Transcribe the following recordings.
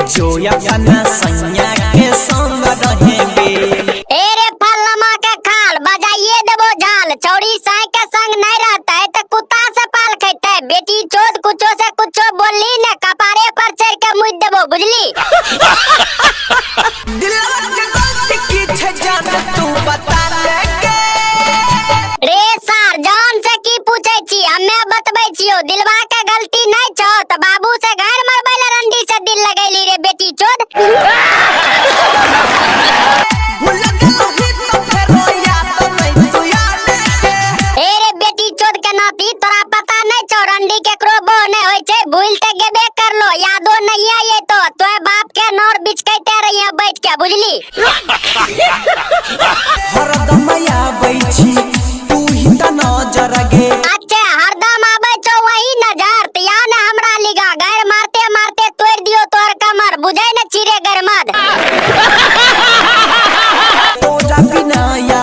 जो अपना सैया के संग रहेंगे। एरे फलमा के खाल बजाइए देबो झाल, चौड़ी साई के संग नहीं रहता है तो कुत्ता से पाल खेते। बेटी चोद कुछो से कुछो बोली ने कपारे पर चढ़ के मुझ देबो बुझली। दिलवा के गलती की छे जान तू बता दे रे सार जान से की पूछे छी, हमें बतबै छियो दिलवा के गलती नहीं छो तो बाबू से घर मरबैले रंडी से दिल लगैली रे बेटी चोद। भूल गई तो फिर याद तो नहीं तू याद ए रे बेटी चोद के नाती तोरा पता नहीं छो रंडी केकरो बो नहीं होय छे, भूल ते गेबे कर लो यादो नहीं आये तो तोय बाप के नौर बिच कहते रहिए बैठ के बुझली। हरदम आबै छी तू ही त नजर गे। अच्छा हरदम आबै छो वही नजर तिया ने हमरा लिगा गैर मारते मारते तोड़ दियो तोर कमर बुझै न चिरे गरमद। तोरा बिना या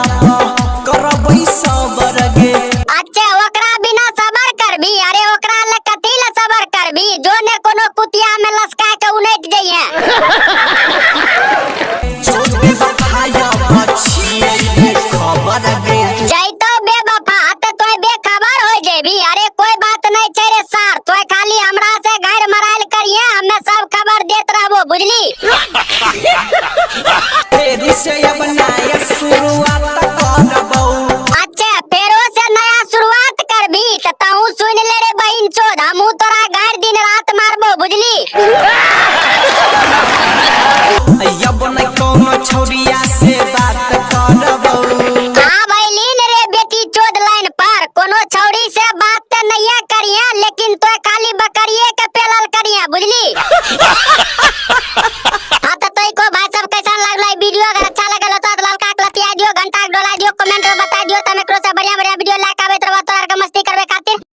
करबै सबर गे। अच्छा ओकरा बिना सबर करबी, अरे ओकरा ले कथी ले सबर करबी, जो ने कोनो कुतिया में लसका के उनट जइए। जो बेवफाया बचिए खबर गे। जइतो बेवफा त तोय बेखबर हो जेबी। अरे कोई बात नहीं छै रे सार, तोय खाली हमरा से घर मराइल करिए, हमें सब खबर देत रहबो बुझली। तेरी से अब नया शुरुआत करबौ। अच्छा फेरो से नया शुरुआत करबी त तहू सुन ले रे बहिन चोद, हमहू तोरा घर दिन रात मारबो बुझली। अब न कोनो छौरिया से बात करबौ। हां भइलीन रे बेटी चोद लाइन पर, कोनो छौड़ी से बात त नहीं करिए लेकिन तोय खाली बकरिए के पेलल करिए बुझली। हां त तोय को भाई सब कैसा लागलै वीडियो, अगर अच्छा लगल तो लाल का लतिया दियो, घंटा डोला दियो, कमेंट में बता दियो, तमे करो से बढ़िया बढ़िया